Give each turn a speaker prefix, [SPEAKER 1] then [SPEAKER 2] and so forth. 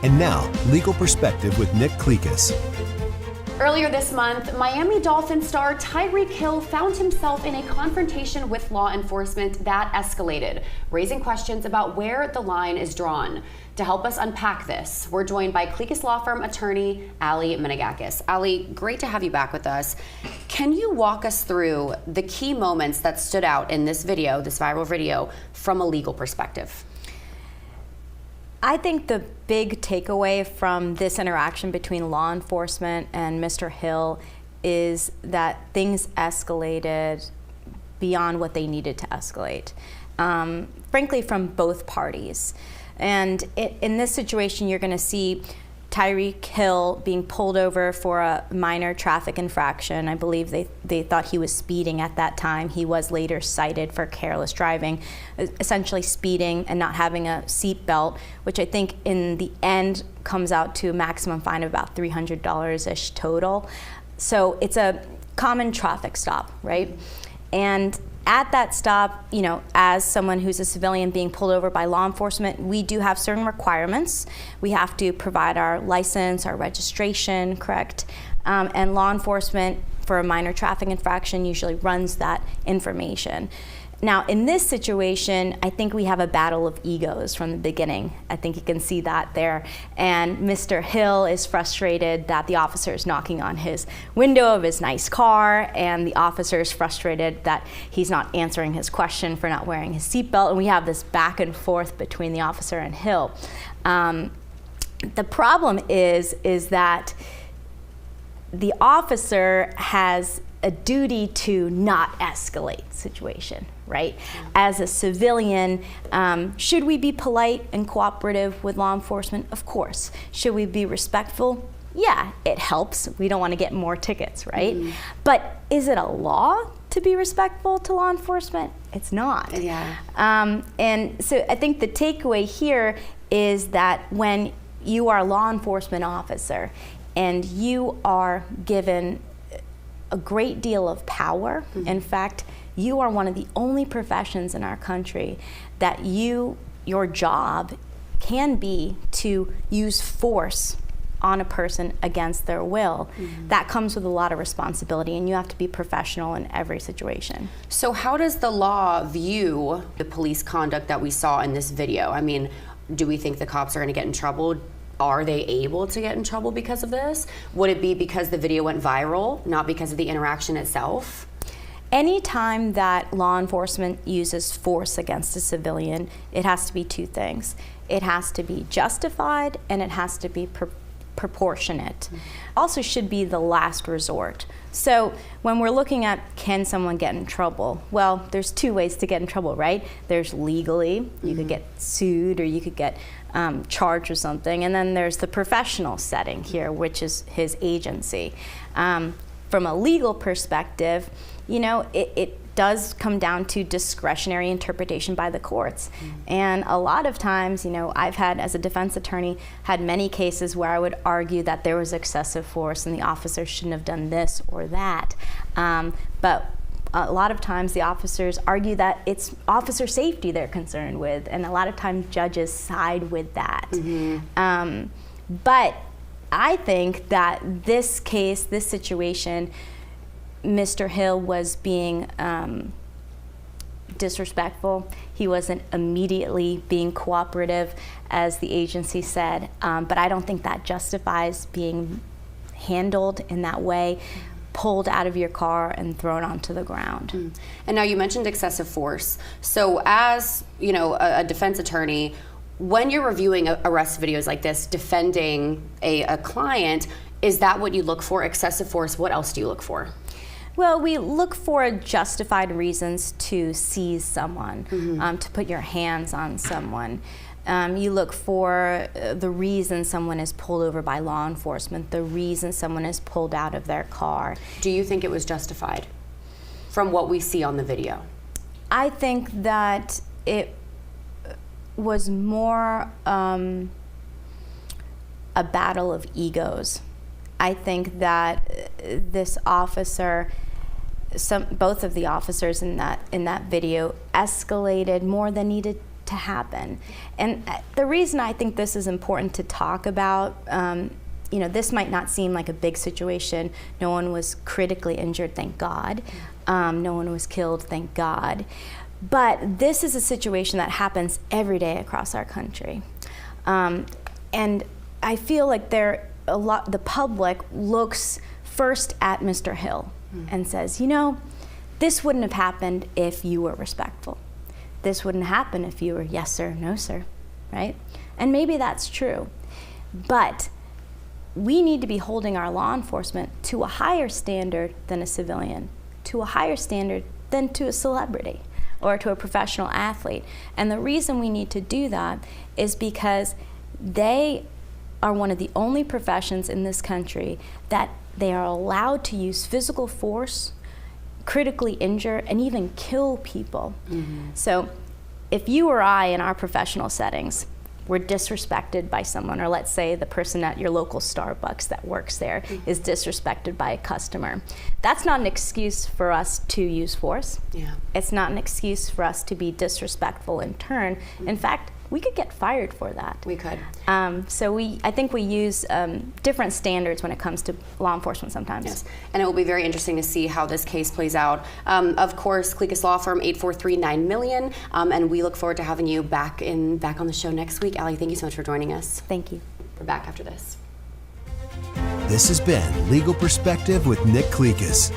[SPEAKER 1] And now, Legal Perspective with Nick Clekis.
[SPEAKER 2] Earlier this month, Miami Dolphins star Tyreek Hill found himself in a confrontation with law enforcement that escalated, raising questions about where the line is drawn. To help us unpack this, we're joined by Clekis Law Firm attorney Ali Menegakis. Ali, great to have you back with us. Can you walk us through the key moments that stood out in this video, this viral video, from a legal perspective?
[SPEAKER 3] I think the big takeaway from this interaction between law enforcement and Mr. Hill is that things escalated beyond what they needed to escalate, frankly, from both parties. And in this situation, you're going to see Tyreek Hill being pulled over for a minor traffic infraction. I believe they thought he was speeding at that time. He was later cited for careless driving, essentially speeding and not having a seat belt, which I think in the end comes out to a maximum fine of about $300-ish total. So it's a common traffic stop, right? And at that stop, you know, as someone who's a civilian being pulled over by law enforcement, we do have certain requirements. We have to provide our license, our registration, correct? And law enforcement for a minor traffic infraction usually runs that information. Now, in this situation, I think we have a battle of egos from the beginning. I think you can see that there. And Mr. Hill is frustrated that the officer is knocking on his window of his nice car, and the officer is frustrated that he's not answering his question for not wearing his seatbelt. And we have this back and forth between the officer and Hill. The problem is that the officer has a duty to not escalate the situation, right? As a civilian, should we be polite and cooperative with law enforcement? Of course. Should we be respectful? Yeah, it helps. We don't want to get more tickets, right? But is it a law to be respectful to law enforcement? It's not.
[SPEAKER 2] Yeah.
[SPEAKER 3] And so I think the takeaway here is that when you are a law enforcement officer and you are given a great deal of power. In fact, you are one of the only professions in our country that your job can be to use force on a person against their will. That comes with a lot of responsibility, and you have to be professional in every situation.
[SPEAKER 2] So how does the law view the police conduct that we saw in this video? I mean, do we think the cops are going to get in trouble? Are they able to get in trouble because of this? Would it be because the video went viral, not because of the interaction itself?
[SPEAKER 3] Anytime that law enforcement uses force against a civilian, it has to be two things. It has to be justified, and it has to be proportionate. Also should be the last resort. So when we're looking at can someone get in trouble, well, there's two ways to get in trouble, right? There's legally, you could get sued, or you could get charged with something, and then there's the professional setting here, which is his agency. From a legal perspective, you know, it does come down to discretionary interpretation by the courts. And a lot of times, you know, I've had, as a defense attorney, had many cases where I would argue that there was excessive force and the officer shouldn't have done this or that. But a lot of times the officers argue that it's officer safety they're concerned with, and a lot of times judges side with that. But I think that this case, this situation, Mr. Hill was being disrespectful. He wasn't immediately being cooperative, as the agency said, but I don't think that justifies being handled in that way, pulled out of your car and thrown onto the ground.
[SPEAKER 2] And now you mentioned excessive force. So as, you know, a defense attorney, when you're reviewing arrest videos like this, defending a client, is that what you look for, excessive force? What else do you look for?
[SPEAKER 3] Well, we look for justified reasons to seize someone, to put your hands on someone. You look for the reason someone is pulled over by law enforcement, the reason someone is pulled out of their car.
[SPEAKER 2] Do you think it was justified from what we see on the video?
[SPEAKER 3] I think that it was more a battle of egos. I think that this officer, both of the officers in that video, escalated more than to happen. And the reason I think this is important to talk about, you know, this might not seem like a big situation. No one was critically injured, thank God. No one was killed, thank God. But this is a situation that happens every day across our country. And I feel like the public looks first at Mr. Hill and says, you know, this wouldn't have happened if you were respectful. This wouldn't happen if you were yes sir, no sir, right? And maybe that's true. But we need to be holding our law enforcement to a higher standard than a civilian, to a higher standard than to a celebrity or to a professional athlete. And the reason we need to do that is because they are one of the only professions in this country that they are allowed to use physical force, critically injure, and even kill people. So if you or I in our professional settings were disrespected by someone, or let's say the person at your local Starbucks that works there is disrespected by a customer, that's not an excuse for us to use force. Yeah. It's not an excuse for us to be disrespectful in turn. In fact, we could get fired for that.
[SPEAKER 2] We could.
[SPEAKER 3] So I think we use different standards when it comes to law enforcement sometimes.
[SPEAKER 2] Yes, and it will be very interesting to see how this case plays out. Of course, Clekis Law Firm, 843-900000000, and we look forward to having you back on the show next week. Allie, thank you so much for joining us.
[SPEAKER 3] Thank you.
[SPEAKER 2] We're back after this.
[SPEAKER 1] This has been Legal Perspective with Nick Clekis.